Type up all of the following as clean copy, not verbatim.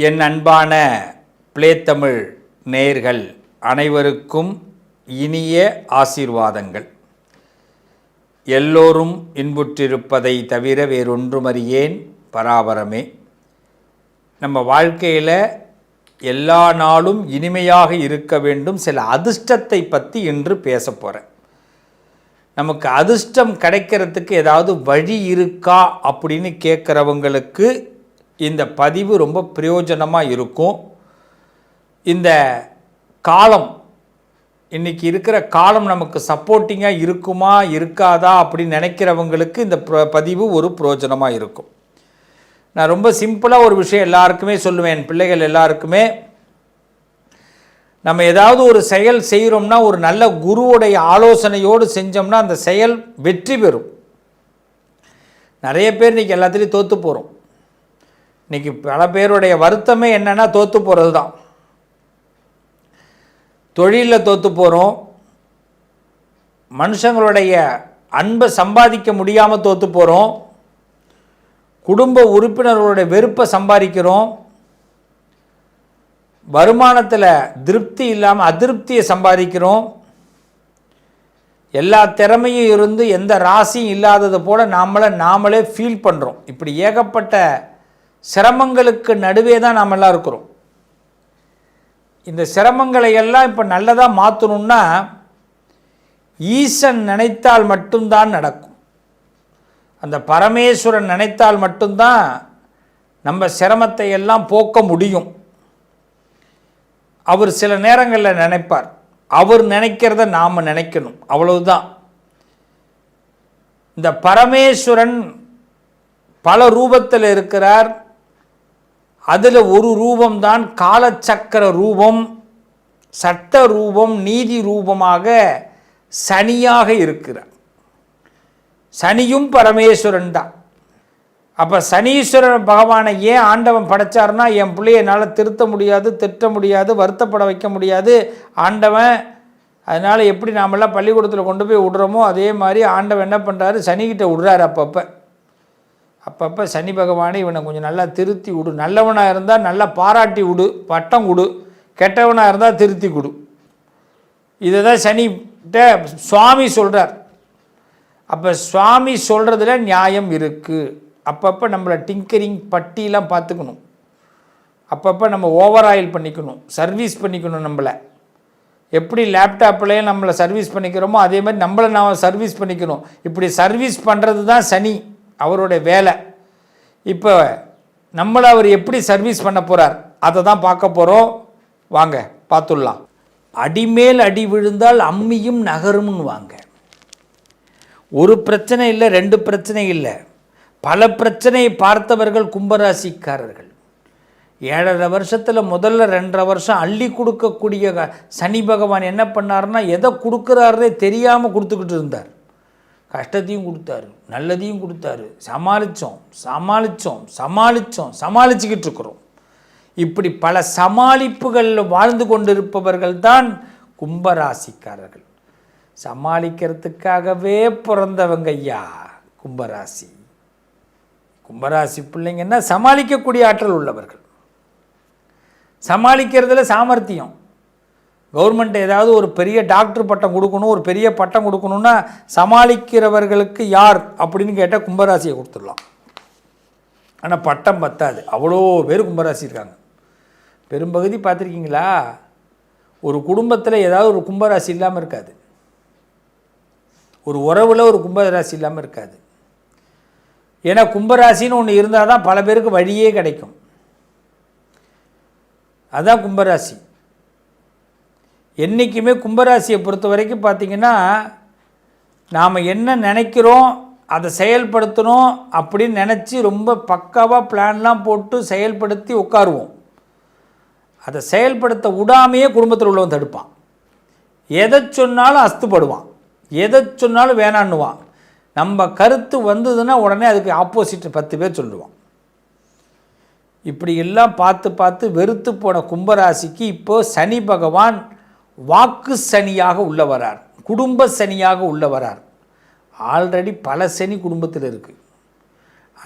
என் அன்பான பிளேத்தமிழ் நேயர்கள் அனைவருக்கும் இனிய ஆசீர்வாதங்கள். எல்லோரும் இன்புற்றிருப்பதை தவிர வேறொன்றுமறியேன் பராபரமே. நம்ம வாழ்க்கையில் எல்லா நாளும் இனிமையாக இருக்க வேண்டும். சில அதிர்ஷ்டத்தை பற்றி இன்று பேச போகிறேன். நமக்கு அதிர்ஷ்டம் கிடைக்கிறதுக்கு ஏதாவது வழி இருக்கா அப்படின்னு கேட்குறவங்களுக்கு இந்த பதிவு ரொம்ப பிரயோஜனமாக இருக்கும். இந்த காலம், இன்றைக்கி இருக்கிற காலம் நமக்கு சப்போர்ட்டிங்காக இருக்குமா இருக்காதா அப்படின்னு நினைக்கிறவங்களுக்கு இந்த பதிவு ஒரு பிரயோஜனமாக இருக்கும். நான் ரொம்ப சிம்பிளாக ஒரு விஷயம் எல்லாருக்குமே சொல்லுவேன், என் பிள்ளைகள் எல்லாருக்குமே. நம்ம ஏதாவது ஒரு செயல் செய்கிறோம்னா ஒரு நல்ல குருவுடைய ஆலோசனையோடு செஞ்சோம்னா அந்த செயல் வெற்றி பெறும். நிறைய பேர் இன்றைக்கி எல்லாத்துலேயும் தோற்று போகிறோம். இன்றைக்கி பல பேருடைய வருத்தமே என்னென்னா தோற்று போகிறது தான். தொழிலில் தோற்று போகிறோம், மனுஷங்களுடைய அன்பை சம்பாதிக்க முடியாமல் தோற்று போகிறோம், குடும்ப உறுப்பினர்களுடைய வெறுப்பை சம்பாதிக்கிறோம், வருமானத்தில் திருப்தி இல்லாமல் அதிருப்தியை சம்பாதிக்கிறோம், எல்லா திறமையும் இருந்து எந்த ராசியும் இல்லாதது போல் நாமளே ஃபீல் பண்ணுறோம். இப்படி ஏகப்பட்ட சிரமங்களுக்கு நடுவே தான் நாம் எல்லாம் இருக்கிறோம். இந்த சிரமங்களை எல்லாம் இப்போ நல்லதாக மாற்றணுன்னா ஈசன் நினைத்தால் மட்டும்தான் நடக்கும். அந்த பரமேஸ்வரன் நினைத்தால் மட்டும்தான் நம்ம சிரமத்தை எல்லாம் போக்க முடியும். அவர் சில நேரங்களில் நினைப்பார், அவர் நினைக்கிறத நாம் நினைக்கணும், அவ்வளவுதான். இந்த பரமேஸ்வரன் பல ரூபத்தில் இருக்கிறார். அதில் ஒரு ரூபம்தான் காலச்சக்கர ரூபம், சட்ட ரூபம், நீதி ரூபமாக சனியாக இருக்கிறார். சனியும் பரமேஸ்வரன் தான். அப்போ சனீஸ்வரன் பகவானை ஏன் ஆண்டவன் படைச்சார்னா, என் பிள்ளைய என்னால் திருத்த முடியாது, திட்ட முடியாது, வருத்தப்பட வைக்க முடியாது ஆண்டவன். அதனால் எப்படி நாமெல்லாம் பள்ளிக்கூடத்தில் கொண்டு போய் விடுறோமோ அதே மாதிரி ஆண்டவன் என்ன பண்ணுறாரு, சனிக்கிட்ட விடுறாரு. அப்பப்போ சனி பகவானை இவனை கொஞ்சம் நல்லா திருத்தி விடு, நல்லவனாக இருந்தால் நல்லா பாராட்டி விடு, பட்டம் கொடு, கெட்டவனாக இருந்தால் திருத்தி கொடு. இதை தான் சனிகிட்ட சுவாமி சொல்கிறார். அப்போ சுவாமி சொல்கிறதுல நியாயம் இருக்குது. அப்பப்போ நம்மளை டிங்கரிங் பட்டியெலாம் பார்த்துக்கணும். அப்பப்போ நம்ம ஓவர் ஆயில் பண்ணிக்கணும், சர்வீஸ் பண்ணிக்கணும். நம்மளை எப்படி லேப்டாப்லேயே நம்மளை சர்வீஸ் பண்ணிக்கிறோமோ அதே மாதிரி நம்மளை நாம் சர்வீஸ் பண்ணிக்கணும். இப்படி சர்வீஸ் பண்ணுறது தான் சனி, அவருடைய வேலை. இப்போ நம்மளை அவர் எப்படி சர்வீஸ் பண்ண போகிறார் அதை தான் பார்க்க போகிறோம். வாங்க பார்த்துடலாம். அடிமேல் அடி விழுந்தால் அம்மியும் நகரும்னு வாங்க. ஒரு பிரச்சனை இல்லை, ரெண்டு பிரச்சனை இல்லை, பல பிரச்சனையை பார்த்தவர்கள் கும்பராசிக்காரர்கள். 7.5 வருஷத்தில் முதல்ல 2.5 வருஷம் அள்ளி கொடுக்கக்கூடிய சனி பகவான் என்ன பண்ணார்னா, எதை கொடுக்குறாருனே தெரியாமல் கொடுத்துக்கிட்டு இருந்தார். கஷ்டத்தையும் கொடுத்தாரு, நல்லதையும் கொடுத்தாரு, சமாளிச்சுக்கிட்டு இருக்கிறோம். இப்படி பல சமாளிப்புகளில் வாழ்ந்து கொண்டிருப்பவர்கள் தான் கும்பராசிக்காரர்கள். சமாளிக்கிறதுக்காகவே பிறந்தவங்க ஐயா கும்பராசி. கும்பராசி பிள்ளைங்கன்னா சமாளிக்கக்கூடிய ஆற்றல் உள்ளவர்கள், சமாளிக்கிறதுல சாமர்த்தியம். கவர்மெண்ட் ஏதாவது ஒரு பெரிய டாக்டர் பட்டம் கொடுக்கணும், ஒரு பெரிய பட்டம் கொடுக்கணுன்னா சமாளிக்கிறவர்களுக்கு யார் அப்படின்னு கேட்டால் கும்பராசியை கொடுத்துடலாம். ஆனால் பட்டம் பத்தாது, அவ்வளோ பேர் கும்பராசி இருக்காங்க. பெரும்பகுதி பார்த்துருக்கீங்களா, ஒரு குடும்பத்தில் ஏதாவது ஒரு கும்பராசி இல்லாமல் இருக்காது, ஒரு உறவில் ஒரு கும்பராசி இல்லாமல் இருக்காது. ஏன்னா கும்பராசின்னு ஒன்று இருந்தால் தான் பல பேருக்கு வழியே கிடைக்கும். அதுதான் கும்பராசி. என்றைக்குமே கும்பராசியை பொறுத்த வரைக்கும் பார்த்திங்கன்னா, நாம் என்ன நினைக்கிறோம் அதை செயல்படுத்தணும் அப்படின்னு நினச்சி ரொம்ப பக்காவாக பிளான்லாம் போட்டு செயல்படுத்தி உட்காருவோம். அதை செயல்படுத்த விடாமையே குடும்பத்தில் உள்ளவன் தடுப்பான். எதை சொன்னாலும் அஸ்துப்படுவான், எதை சொன்னாலும் வேணான்னுவான். நம்ம கருத்து வந்ததுன்னா உடனே அதுக்கு ஆப்போசிட் 10 பேர் சொல்லுவான். இப்படி எல்லாம் பார்த்து வெறுத்து போன கும்பராசிக்கு இப்போது சனி பகவான் வாக்கு சனியாக உள்ள வரார், குடும்ப சனியாக உள்ள வரார். ஆல்ரெடி பல சனி குடும்பத்தில் இருக்குது.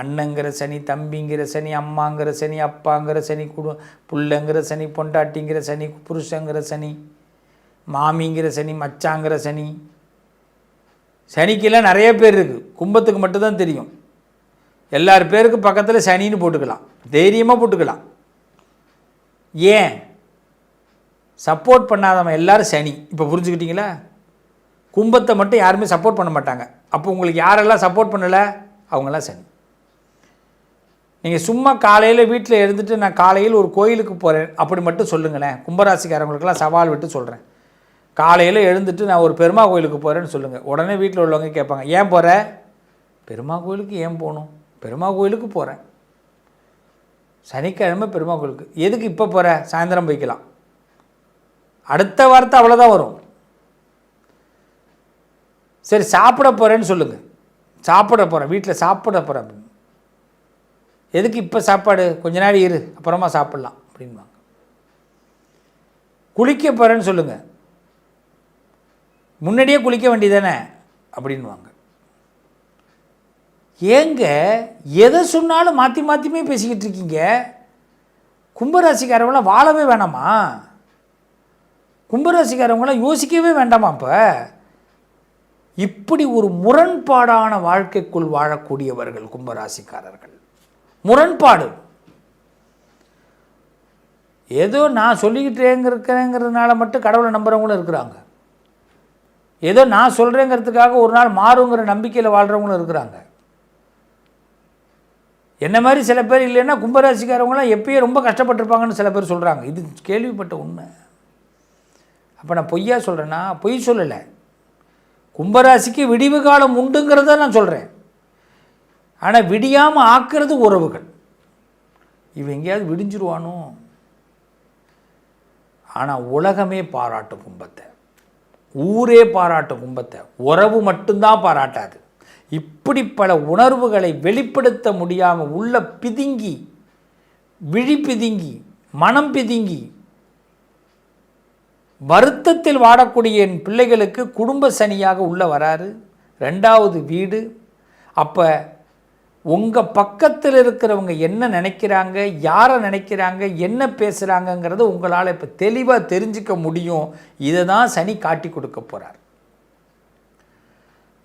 அண்ணங்கிற சனி, தம்பிங்கிற சனி, அம்மாங்கிற சனி, அப்பாங்கிற சனி, புள்ளங்கிற சனி, பொண்டாட்டிங்கிற சனி, புருஷங்கிற சனி, மாமிங்கிற சனி, மச்சாங்கிற சனி. சனிக்கெல்லாம் நிறைய பேர் இருக்குது, கும்பத்துக்கு மட்டும்தான் தெரியும். எல்லார் பேருக்கு பக்கத்தில் சனின்னு போட்டுக்கலாம், தைரியமாக போட்டுக்கலாம். ஏன் சப்போர்ட் பண்ணாதவன் எல்லாரும் சனி. இப்போ புரிஞ்சுக்கிட்டீங்களா? கும்பத்தை மட்டும் யாருமே சப்போர்ட் பண்ண மாட்டாங்க. அப்போ உங்களுக்கு யாரெல்லாம் சப்போர்ட் பண்ணலை அவங்களாம் சனி. நீங்கள் சும்மா காலையில் வீட்டில் இருந்துட்டு நான் காலையில் ஒரு கோயிலுக்கு போகிறேன் அப்படி மட்டும் சொல்லுங்களேன். கும்பராசிக்காரங்களுக்கெல்லாம் சவால் விட்டு சொல்கிறேன். காலையில் எழுந்துட்டு நான் ஒரு பெருமா கோயிலுக்கு போகிறேன்னு சொல்லுங்கள். உடனே வீட்டில் உள்ளவங்க கேட்பாங்க, ஏன் போகிற? பெருமா கோயிலுக்கு ஏன் போகணும்? பெருமா கோயிலுக்கு போகிறேன். சனிக்கிழமை பெருமா கோயிலுக்கு. எதுக்கு இப்போ போகிற? சாயந்தரம் போய்க்கலாம். அடுத்த வார்த்தை அவ்வளோதான் வரும். சரி சாப்பிட போகிறேன்னு சொல்லுங்கள். சாப்பிட போகிறேன், வீட்டில் சாப்பிட போகிறேன் அப்படின்னு. எதுக்கு இப்போ சாப்பாடு? கொஞ்ச நாள் இரு, அப்புறமா சாப்பிட்லாம் அப்படின்வாங்க. குளிக்க போகிறேன்னு சொல்லுங்கள். முன்னாடியே குளிக்க வேண்டியதானே அப்படின்வாங்க. ஏங்க எதை சொன்னாலும் மாற்றி மாற்றியுமே பேசிக்கிட்டு இருக்கீங்க? கும்பராசிக்காரவங்களாம் வாழவே வேணாமா? கும்பராசிக்காரவங்களாம் யோசிக்கவே வேண்டாமா? இப்போ இப்படி ஒரு முரண்பாடான வாழ்க்கைக்குள் வாழக்கூடியவர்கள் கும்பராசிக்காரர்கள். முரண்பாடு. ஏதோ நான் சொல்லிக்கிட்டே இருக்கிறேங்கிறதுனால மட்டும் கடவுளை நம்புறவங்களும் இருக்கிறாங்க. ஏதோ நான் சொல்கிறேங்கிறதுக்காக ஒரு நாள் மாறுங்கிற நம்பிக்கையில் வாழ்கிறவங்களும் இருக்கிறாங்க. என்ன மாதிரி சில பேர் இல்லைன்னா கும்பராசிக்காரவங்களாம் எப்பயே ரொம்ப கஷ்டப்பட்டிருப்பாங்கன்னு சில பேர் சொல்கிறாங்க. இது கேள்விப்பட்ட உண்மை. அப்போ நான் பொய்யா சொல்கிறேன்னா? பொய் சொல்லலை. கும்பராசிக்கு விடிவு காலம் உண்டுங்கிறத நான் சொல்கிறேன். ஆனால் விடியாமல் ஆக்கிறது உறவுகள். இவன் எங்கேயாவது விடிஞ்சிருவானோ? ஆனால் உலகமே பாராட்டும் கும்பத்தை, ஊரே பாராட்டும் கும்பத்தை, உறவு மட்டும்தான் பாராட்டாது. இப்படி பல உணர்வுகளை வெளிப்படுத்த முடியாமல் உள்ள பிதுங்கி, விழி பிதுங்கி, மனம் பிதுங்கி வருத்தத்தில் வாடக்கூடிய என் பிள்ளைகளுக்கு குடும்ப சனியாக உள்ள வராரு. 2வது வீடு. அப்போ உங்கள் பக்கத்தில் இருக்கிறவங்க என்ன நினைக்கிறாங்க, யாரை நினைக்கிறாங்க, என்ன பேசுகிறாங்கங்கிறத உங்களால் இப்போ தெளிவாக தெரிஞ்சிக்க முடியும். இதை தான் சனி காட்டி கொடுக்க போகிறார்.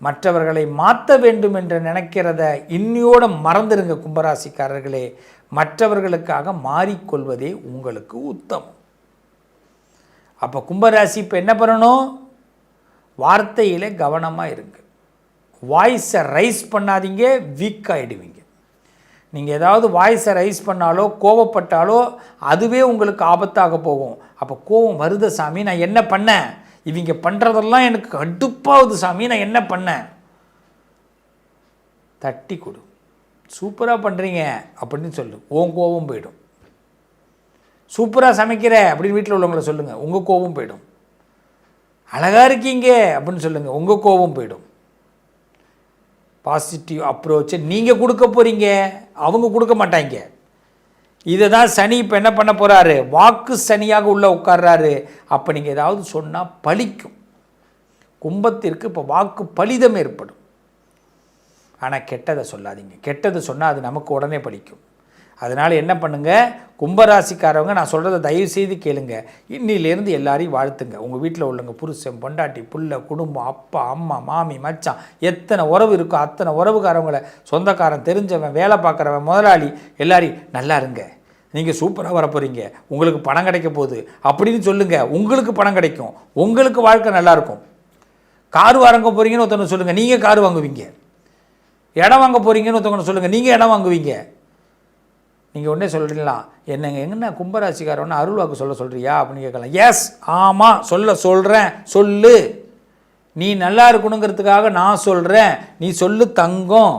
மற்றவர்களை மாற்ற வேண்டும் என்று நினைக்கிறத இன்னையோட மறந்துடுங்க கும்பராசிக்காரர்களே. மற்றவர்களுக்காக மாறிக்கொள்வதே உங்களுக்கு உத்தமம். அப்போ கும்பராசி இப்போ என்ன பண்ணணும்? வார்த்தையில் கவனமாக இருங்க. வாய்ஸை ரைஸ் பண்ணாதீங்க, வீக் ஆகிடுவீங்க. நீங்கள் ஏதாவது வாய்ஸை ரைஸ் பண்ணாலோ கோபப்பட்டாலோ அதுவே உங்களுக்கு ஆபத்தாக போகும். அப்போ கோபம் வருத சாமி, நான் என்ன பண்ணேன்? இவங்க பண்ணுறதெல்லாம் எனக்கு கடுப்பாகுது சாமி, நான் என்ன பண்ணேன்? தட்டி கொடு. சூப்பராக பண்ணுறீங்க அப்படின்னு சொல்லு, உன் கோபம் போயிடும். சூப்பராக சமைக்கிற அப்படின்னு வீட்டில் உள்ளவங்களை சொல்லுங்கள், உங்கள் கோபம் போயிடும். அழகாக இருக்கீங்க அப்படின்னு சொல்லுங்கள், உங்கள் கோபம் போயிடும். பாசிட்டிவ் அப்ரோச்சை நீங்கள் கொடுக்க போகிறீங்க, அவங்க கொடுக்க மாட்டாங்க. இதை தான் சனி இப்போ என்ன பண்ண போகிறாரு? வாக்கு சனியாக உள்ளே உட்கார்றாரு. அப்போ நீங்கள் ஏதாவது சொன்னால் பலிக்கும். கும்பத்திற்கு இப்போ வாக்கு பலிதம் ஏற்படும். ஆனால் கெட்டதை சொல்லாதீங்க. கெட்டதை சொன்னால் அது நமக்கு உடனே பலிக்கும். அதனால் என்ன பண்ணுங்கள், கும்பராசிக்காரவங்க நான் சொல்கிறத தயவு செய்து கேளுங்க. இன்னிலேருந்து எல்லாரையும் வாழ்த்துங்க. உங்கள் வீட்டில் உள்ளவங்க புருஷன், பொண்டாட்டி, புள்ள, குடும்பம், அப்பா, அம்மா, மாமி, மச்சான், எத்தனை உறவு இருக்கோ அத்தனை உறவுக்காரவங்களை, சொந்தக்காரன், தெரிஞ்சவன், வேலை பார்க்குறவன், முதலாளி, எல்லாரையும் நல்லா இருங்க, நீங்கள் சூப்பராக வர போகிறீங்க, உங்களுக்கு பணம் கிடைக்க போகுது அப்படின்னு சொல்லுங்கள். உங்களுக்கு பணம் கிடைக்கும், உங்களுக்கு வாழ்க்கை நல்லாயிருக்கும். கார் வாங்க போகிறீங்கன்னு ஒருத்தவங்க சொல்லுங்கள், நீங்கள் கார் வாங்குவீங்க. இடம் வாங்க போகிறீங்கன்னு ஒருத்தவங்க சொல்லுங்கள், நீங்கள் இடம் வாங்குவீங்க. நீங்கள் உடனே சொல்கிறீங்களா, என்னங்க எங்கன்னா கும்பராசிக்காரன்னு அருள் வாக்கு சொல்கிறியா அப்படின்னு கேட்கலாம். எஸ், ஆமாம், சொல்கிறேன், சொல்லு. நீ நல்லா இருக்கணுங்கிறதுக்காக நான் சொல்கிறேன், நீ சொல்லு தங்கம்.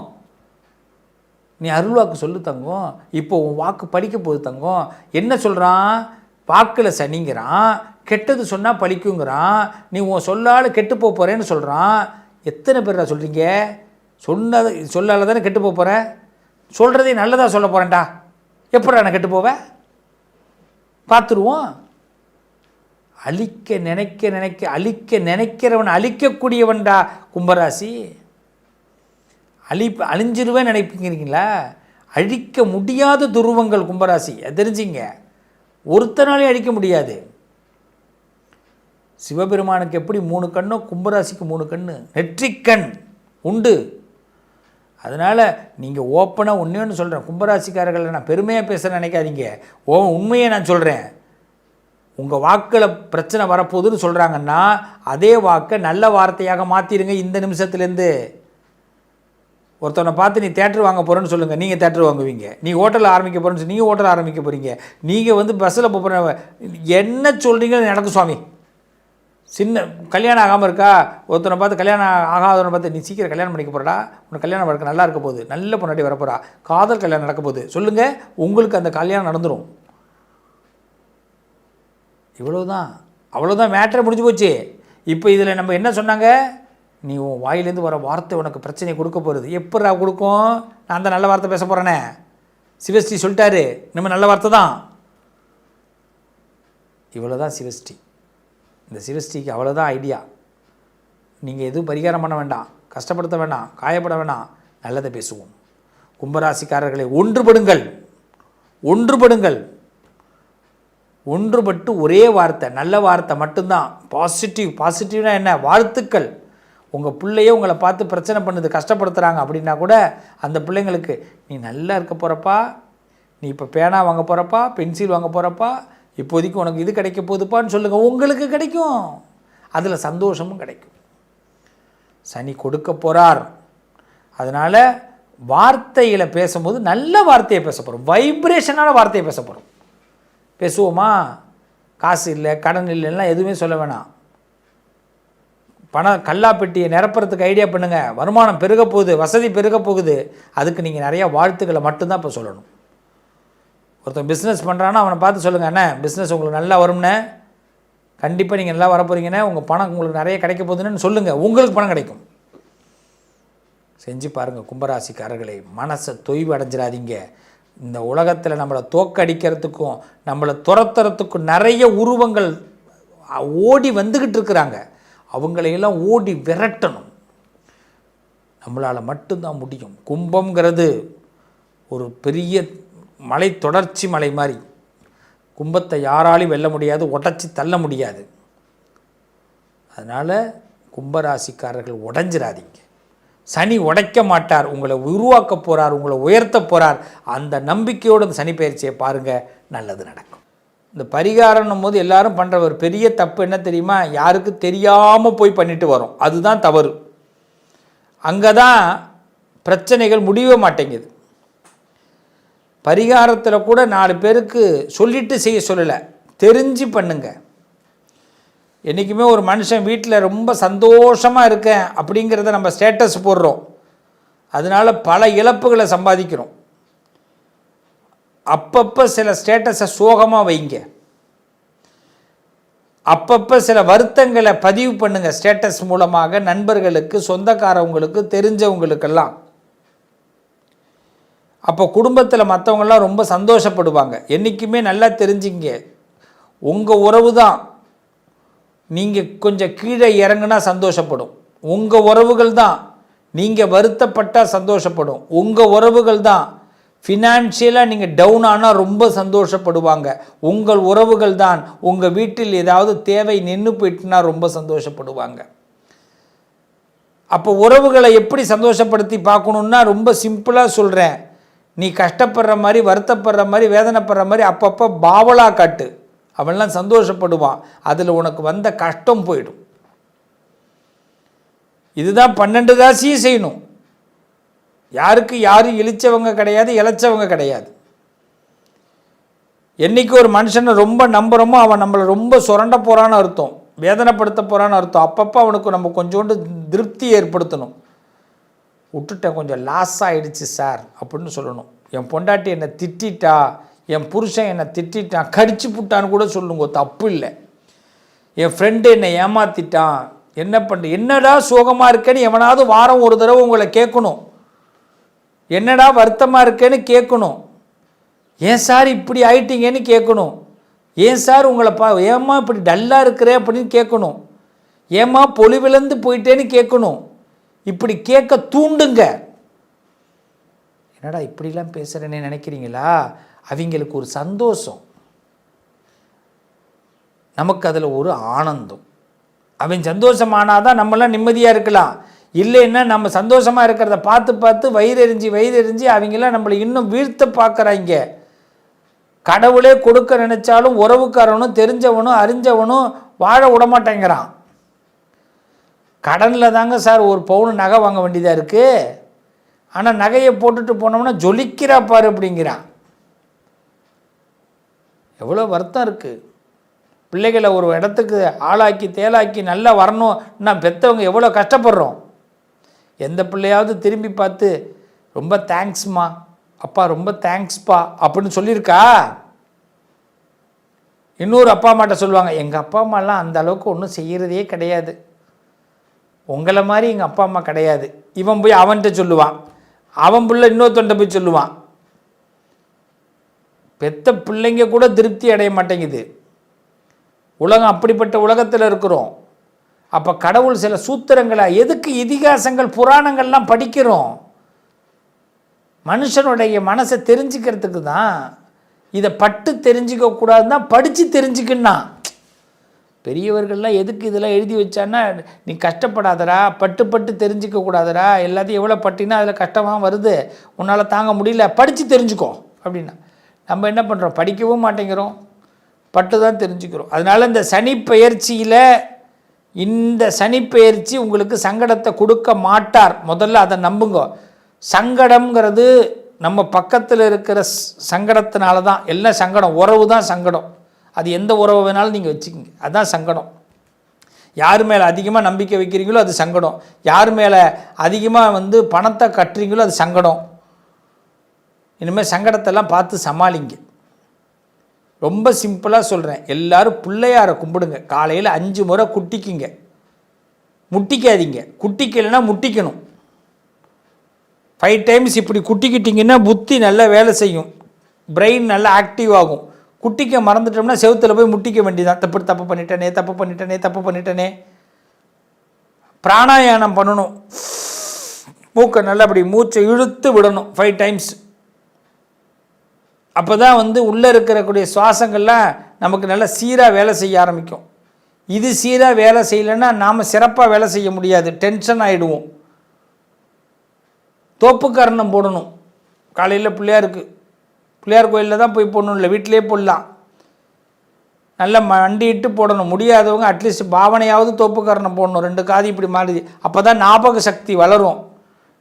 நீ அருள் வாக்கு சொல்லு தங்கம். இப்போ உன் வாக்கு பழிக்க போகுது தங்கம். என்ன சொல்கிறான்? வாக்கில் சனிங்கிறான், கெட்டது சொன்னால் பழிக்குங்கிறான். நீ உன் சொல்லால் கெட்டு போகிறேன்னு சொல்கிறான். எத்தனை பேர் சொல்கிறீங்க? சொன்னது சொல்லால் தானே கெட்டு போகிறேன். சொல்கிறதே நல்லதாக சொல்ல போகிறேன்டா. எப்படா நான் கெட்டு போவேன்? பார்த்துருவோம். அழிக்க நினைக்கிறவன் அழிக்கக்கூடியவன்டா கும்பராசி. அழிஞ்சிருவேன்னு நினைப்பீங்களா? அழிக்க முடியாத துருவங்கள் கும்பராசி, தெரிஞ்சிங்க. ஒருத்தனாலே அழிக்க முடியாது. சிவபெருமானுக்கு எப்படி 3 கண்ணோ கும்பராசிக்கு 3 கண்ணு, நெற்றிக்கண் உண்டு. அதனால் நீங்கள் ஓப்பனாக ஒன்று சொல்கிறேன், கும்பராசிக்காரர்களை நான் பெருமையாக பேசுகிறேன்னு நினைக்காதீங்க. உண்மையை நான் சொல்கிறேன். உங்கள் வாக்கில் பிரச்சனை வரப்போகுதுன்னு சொல்கிறாங்கன்னா அதே வாக்கை நல்ல வார்த்தையாக மாற்றிடுங்க. இந்த நிமிஷத்துலேருந்து ஒருத்தவனை பார்த்து நீ தேட்டர் வாங்க போகிறேன்னு சொல்லுங்கள், நீங்கள் தேட்டர் வாங்குவீங்க. நீ ஹோட்டலில் ஆரம்பிக்க போகிறேன்னு சொல்லி நீங்கள் ஹோட்டல் ஆரம்பிக்க போகிறீங்க. நீங்கள் பஸ்ஸில் போகிற என்ன சொல்கிறீங்கன்னு நடக்கும் சுவாமி. சின்ன கல்யாணம் ஆகாமல் இருக்கா, ஒருத்தனை பார்த்து கல்யாணம் ஆகாதவனை பார்த்து நீ சீக்கிரம் கல்யாணம் பண்ணிக்க போகிறடா, உனக்கு கல்யாணம் வழக்க நல்லா இருக்க போகுது, நல்ல பொண்ணாட்டி வரப்போகிறா, காதல் கல்யாணம் நடக்க போகுது சொல்லுங்கள், உங்களுக்கு அந்த கல்யாணம் நடந்துடும். இவ்வளோதான், அவ்வளோதான், மேட்ரை முடிஞ்சு போச்சு. இப்போ இதில் நம்ம என்ன சொன்னாங்க, நீ உன் வாயிலேருந்து வர வார்த்தை உனக்கு பிரச்சனையை கொடுக்க போகிறது. எப்படா கொடுக்கும்? நான் அந்த நல்ல வார்த்தை பேச போகிறேனே, சிவஸ்ரீ சொல்லிட்டாரு, நம்ம நல்ல வார்த்தை தான். இவ்வளோ தான் சிவஸ்ரீ. இந்த சிவஸ்ரீக்கு அவ்வளோதான் ஐடியா. நீங்கள் எதுவும் பரிகாரம் பண்ண வேண்டாம், கஷ்டப்படுத்த வேண்டாம், காயப்பட வேண்டாம், நல்லதை பேசுவோம். கும்பராசிக்காரர்களை ஒன்றுபடுங்கள், ஒன்றுபடுங்கள். ஒன்றுபட்டு ஒரே வார்த்தை, நல்ல வார்த்தை மட்டும்தான். பாசிட்டிவ்னா என்ன? வாழ்த்துக்கள். உங்கள் பிள்ளையே உங்களை பார்த்து பிரச்சனை பண்ணுது, கஷ்டப்படுத்துகிறாங்க அப்படின்னா கூட அந்த பிள்ளைங்களுக்கு நீ நல்லா இருக்க போகிறப்பா, நீ இப்போ பேனா வாங்க போகிறப்பா, பென்சில் வாங்க போகிறப்பா, இப்போதைக்கு உனக்கு இது கிடைக்க போகுதுப்பான்னு சொல்லுங்கள், உங்களுக்கு கிடைக்கும். அதில் சந்தோஷமும் கிடைக்கும். சனி கொடுக்க போகிறார். அதனால் வார்த்தையில் பேசும்போது நல்ல வார்த்தையை பேச போகிறோம், வைப்ரேஷனான வார்த்தையை பேச போகிறோம். பேசுவோமா? காசு இல்லை, கடன் இல்லைன்னா எதுவுமே சொல்ல வேணாம். கல்லாப்பெட்டியை நிரப்புறதுக்கு ஐடியா பண்ணுங்கள். வருமானம் பெருக போகுது, வசதி பெருக போகுது. அதுக்கு நீங்கள் நிறையா வாழ்த்துக்களை மட்டும்தான் இப்போ சொல்லணும். ஒருத்தன் பிஸ்னஸ் பண்ணுறான்னா அவனை பார்த்து சொல்லுங்கள், அண்ணே பிஸ்னஸ் உங்களுக்கு நல்லா வரும்னே, கண்டிப்பாக நீங்கள் நல்லா வரப்போறீங்கண்ணே, உங்கள் பணம் உங்களுக்கு நிறைய கிடைக்க போகுதுன்னு சொல்லுங்கள், உங்களுக்கு பணம் கிடைக்கும். செஞ்சு பாருங்கள் கும்பராசிக்காரர்களை. மனசை தொய்வு அடைஞ்சிடாதீங்க. இந்த உலகத்தில் நம்மளை தோக்கடிக்கிறதுக்கும் நம்மளை துரத்துறதுக்கும் நிறைய உருவங்கள் ஓடி வந்துக்கிட்டு இருக்கிறாங்க. அவங்களையெல்லாம் ஓடி விரட்டணும். நம்மளால் மட்டும்தான் முடியும். கும்பம்ங்கிறது ஒரு பெரிய மலை, தொடர்ச்சி மலை மாதிரி. கும்பத்தை யாராலையும் வெல்ல முடியாது, உடச்சி தள்ள முடியாது. அதனால் கும்பராசிக்காரர்கள் உடைஞ்சிடாதீங்க. சனி உடைக்க மாட்டார், உங்களை உருவாக்க போகிறார், உங்களை உயர்த்த போகிறார். அந்த நம்பிக்கையோடு இந்த சனி பயிற்சியை பாருங்கள், நல்லது நடக்கும். இந்த பரிகாரம்னும் போது எல்லாரும் பண்ணுற ஒரு பெரிய தப்பு என்ன தெரியுமா? யாருக்கு தெரியாமல் போய் பண்ணிட்டு வரோம், அதுதான் தவறு. அங்கே தான் பிரச்சனைகள் முடியவே மாட்டேங்குது. பரிகாரத்தில் கூட 4 பேருக்கு சொல்லிட்டு செய்ய சொல்லலை, தெரிஞ்சு பண்ணுங்க. என்றைக்குமே ஒரு மனுஷன் வீட்டில் ரொம்ப சந்தோஷமாக இருக்கேன் அப்படிங்கிறத நம்ம ஸ்டேட்டஸ் போடுறோம், அதனால் பல இழப்புகளை சம்பாதிக்கிறோம். அப்பப்போ சில ஸ்டேட்டஸை சோகமாக வைங்க, அப்பப்போ சில வருத்தங்களை பதிவு பண்ணுங்க ஸ்டேட்டஸ் மூலமாக, நண்பர்களுக்கு, சொந்தக்காரவங்களுக்கு, தெரிஞ்சவங்களுக்கெல்லாம். அப்போ குடும்பத்தில் மற்றவங்களாம் ரொம்ப சந்தோஷப்படுவாங்க. என்றைக்குமே நல்லா தெரிஞ்சிங்க, உங்கள் உறவு தான் நீங்கள் கொஞ்சம் கீழே இறங்குனா சந்தோஷப்படும். உங்கள் உறவுகள் தான் நீங்கள் வருத்தப்பட்டால் சந்தோஷப்படும். உங்கள் உறவுகள் தான் ஃபினான்ஷியலாக நீங்கள் டவுன் ஆனால் ரொம்ப சந்தோஷப்படுவாங்க. உங்கள் உறவுகள் தான் உங்கள் வீட்டில் ஏதாவது தேவை நின்று போயிட்டுனா ரொம்ப சந்தோஷப்படுவாங்க. அப்போ உறவுகளை எப்படி சந்தோஷப்படுத்தி பார்க்கணுன்னா ரொம்ப சிம்பிளாக சொல்கிறேன். நீ கஷ்டப்படுற மாதிரி, வருத்தப்படுற மாதிரி, வேதனைப்படுற மாதிரி அப்பப்போ பாவலா காட்டு, அவன்லாம் சந்தோஷப்படுவான். அதில் உனக்கு வந்த கஷ்டம் போயிடும். இதுதான் 12 ராசியும் செய்யணும். யாரும் இழிச்சவங்க கிடையாது, இழைச்சவங்க கிடையாது. என்றைக்கு ஒரு மனுஷனை ரொம்ப நம்புகிறோமோ அவன் நம்மளை ரொம்ப சுரண்ட போகிறான்னு அர்த்தம், வேதனைப்படுத்த போகிறான்னு அர்த்தம். அப்பப்போ அவனுக்கு நம்ம கொஞ்சோண்டு திருப்தி ஏற்படுத்தணும். விட்டுட்டேன், கொஞ்சம் லாஸ் ஆகிடுச்சு சார் அப்படின்னு சொல்லணும். என் பொண்டாட்டி என்னை திட்டா, என் புருஷன் என்னை திட்டான், கடிச்சு புட்டான்னு கூட சொல்லுங்க, தப்பு இல்லை. என் ஃப்ரெண்டு என்னை ஏமாத்திட்டான், என்ன பண்ண, என்னடா சோகமாக இருக்கேன்னு எவனாவது வாரம் ஒரு தடவை உங்களை கேட்கணும். என்னடா வருத்தமாக இருக்கேன்னு கேட்கணும். ஏன் சார் இப்படி ஆயிட்டீங்கன்னு கேட்கணும். ஏன் சார் உங்களை ஏம்மா இப்படி டல்லாக இருக்கிறே அப்படின்னு கேட்கணும். ஏம்மா பொலிவிழந்து போயிட்டேன்னு கேட்கணும். இப்படி கேட்க தூண்டுங்க. என்னடா இப்படிலாம் பேசுகிறேன்னு நினைக்கிறீங்களா? அவங்களுக்கு ஒரு சந்தோஷம், நமக்கு அதில் ஒரு ஆனந்தம். அவன் சந்தோஷமானாதான் நம்மளாம் நிம்மதியாக இருக்கலாம். இல்லைன்னா நம்ம சந்தோஷமாக இருக்கிறத பார்த்து பார்த்து வயிறெறிஞ்சி அவங்களாம் நம்மளை இன்னும் வீழ்த்த பார்க்குறாங்க. கடவுளே கொடுக்க நினச்சாலும் உறவுக்காரனும் தெரிஞ்சவனும் அறிஞ்சவனும் வாழ விடமாட்டேங்கிறான். கடனில் தாங்க சார் ஒரு பவுன் நகை வாங்க வேண்டியதாக இருக்குது. ஆனால் நகையை போட்டுட்டு போனோம்னா ஜொலிக்கிறா பாரு அப்படிங்கிறான். எவ்வளோ வருத்தம் இருக்குது. பிள்ளைகளை ஒரு இடத்துக்கு ஆளாக்கி தேலாக்கி நல்லா வரணும்னா பெற்றவங்க எவ்வளோ கஷ்டப்படுறோம். எந்த பிள்ளையாவது திரும்பி பார்த்து ரொம்ப தேங்க்ஸ்மா அப்பா, ரொம்ப தேங்க்ஸ்ப்பா அப்படின்னு சொல்லியிருக்கா? இன்னொரு அப்பா அம்மாட்ட சொல்லுவாங்க, எங்கள் அப்பா அம்மாலாம் அந்த அளவுக்கு ஒன்றும் செய்கிறதே கிடையாது, உங்களை மாதிரி எங்கள் அப்பா அம்மா கிடையாது. இவன் போய் அவன்கிட்ட சொல்லுவான், அவன் பிள்ளை இன்னொருத்தன்ட்ட போய் சொல்லுவான். பெத்த பிள்ளைங்க கூட திருப்தி அடைய மாட்டேங்குது. உலகம் அப்படிப்பட்ட உலகத்தில் இருக்கிறோம். அப்போ கடவுள் சில சூத்திரங்களை, எதுக்கு இதிகாசங்கள் புராணங்கள்லாம் படிக்கிறோம்? மனுஷனுடைய மனசை தெரிஞ்சுக்கிறதுக்கு தான். இதை பட்டு தெரிஞ்சிக்க கூடாதுன்னா படித்து தெரிஞ்சுக்கன்னா. பெரியவர்கள்லாம் எதுக்கு இதெல்லாம் எழுதி வச்சான்னா, நீ கஷ்டப்படாதரா, பட்டு தெரிஞ்சிக்க கூடாதரா, எல்லாத்தையும் எவ்வளோ பட்டினா அதில் கஷ்டமாக வருது, உன்னால் தாங்க முடியல, படித்து தெரிஞ்சுக்கோ அப்படின்னா. நம்ம என்ன பண்ணுறோம்? படிக்கவும் மாட்டேங்கிறோம், பட்டு தான் தெரிஞ்சுக்கிறோம். அதனால் இந்த சனிப்பெயர்ச்சியில், இந்த சனிப்பெயர்ச்சி உங்களுக்கு சங்கடத்தை கொடுக்க மாட்டார். முதல்ல அதை நம்புங்க. சங்கடம்ங்கிறது நம்ம பக்கத்தில் இருக்கிற சங்கடத்தினால தான். எல்லாம் சங்கடம், உறவு தான் சங்கடம். அது எந்த உறவு வேணாலும் நீங்கள் வச்சுக்கிங்க, அதுதான் சங்கடம். யார் மேலே அதிகமாக நம்பிக்கை வைக்கிறீங்களோ அது சங்கடம். யார் மேலே அதிகமாக பணத்தை கட்டுறீங்களோ அது சங்கடம். இனிமேல் சங்கடத்தெல்லாம் பார்த்து சமாளிங்க. ரொம்ப சிம்பிளாக சொல்கிறேன், எல்லோரும் பிள்ளையாரை கும்பிடுங்க. காலையில் 5 முறை குட்டிக்குங்க, முட்டிக்காதீங்க. குட்டிக்கலைன்னா முட்டிக்கணும். 5 டைம்ஸ் இப்படி குட்டிக்கிட்டிங்கன்னா புத்தி நல்லா வேலை செய்யும், பிரெயின் நல்லா ஆக்டிவ் ஆகும். குட்டிக்க மறந்துட்டோம்னா செவுத்தில் போய் முட்டிக்க வேண்டியதான். தப்பு பண்ணிட்டனே. பிராணாயாமம் பண்ணணும். மூக்கை நல்லா அப்படி மூச்சை இழுத்து விடணும் 5 டைம்ஸ். அப்போ தான் உள்ளே இருக்கக்கூடிய சுவாசங்கள்லாம் நமக்கு நல்லா சீராக வேலை செய்ய ஆரம்பிக்கும். இது சீராக வேலை செய்யலைன்னா நாம் சிறப்பாக வேலை செய்ய முடியாது, டென்ஷன் ஆகிடுவோம். தோப்புக்கரணம் போடணும். காலையில் பிள்ளையார் கோயிலில் தான் போய் போடணும், இல்லை வீட்டிலே போடலாம். நல்லா மண்டிட்டு போடணும். முடியாதவங்க அட்லீஸ்ட் பாவனையாவது தோப்புக்கரணம் போடணும். 2 காது இப்படி மாறி. அப்போ தான் ஞாபக சக்தி வளரும்.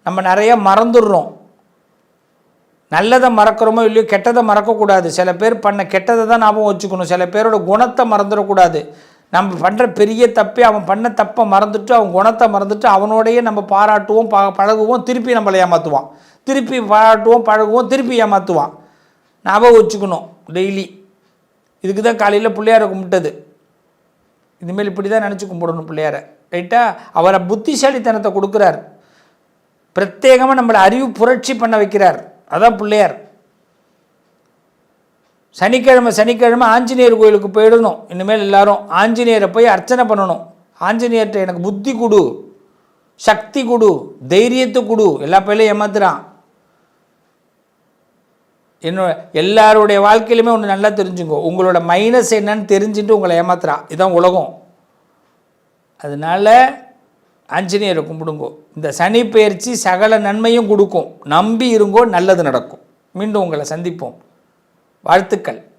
நம்ம நிறைய மறந்துடுறோம். நல்லதை மறக்கிறோமோ இல்லையோ, கெட்டதை மறக்கக்கூடாது. சில பேர் பண்ண கெட்டதை தான் ஞாபகம் வச்சுக்கணும். சில பேரோட குணத்தை மறந்துடக்கூடாது. நம்ம பண்ணுற பெரிய தப்பே அவன் பண்ண தப்பை மறந்துட்டு, அவன் குணத்தை மறந்துட்டு, அவனோடையே நம்ம பாராட்டுவோம், பழகுவோம், திருப்பி நம்மளை ஏமாற்றுவான். திருப்பி பாராட்டுவோம், பழகுவோம், திருப்பி ஏமாற்றுவான். ஞாபகம் வச்சுக்கணும் டெய்லி. இதுக்கு தான் காலையில் பிள்ளையாரை கும்பிட்டது. இதுமாரி இப்படி தான் நினச்சி கும்பிடணும் பிள்ளையாரை, ரைட்டா? அவரை புத்திசாலித்தனத்தை கொடுக்குறார், பிரத்யேகமாக நம்மளை அறிவு புரட்சி பண்ண வைக்கிறார். அதான் பிள்ளையார். சனிக்கிழமை ஆஞ்சநேயர் கோயிலுக்கு போயிடணும். இனிமேல் எல்லாரும் ஆஞ்சநேயரை போய் அர்ச்சனை பண்ணணும். ஆஞ்சநேயர்கிட்ட எனக்கு புத்தி கொடு, சக்தி கொடு, தைரியத்தை கொடு. எல்லா பையிலையும் ஏமாத்துறான். எல்லாருடைய வாழ்க்கையிலுமே ஒன்று நல்லா தெரிஞ்சுங்க, உங்களோட மைனஸ் என்னன்னு தெரிஞ்சுட்டு உங்களை ஏமாத்துறான். இதுதான் உலகம். அதனால் ஆஞ்சநேயரை கும்பிடுங்கோ. இந்த சனி பெயர்ச்சி சகல நன்மையும் கொடுக்கும். நம்பி இருங்கோ, நல்லது நடக்கும். மீண்டும் உங்களை சந்திப்போம். வாழ்த்துக்கள்.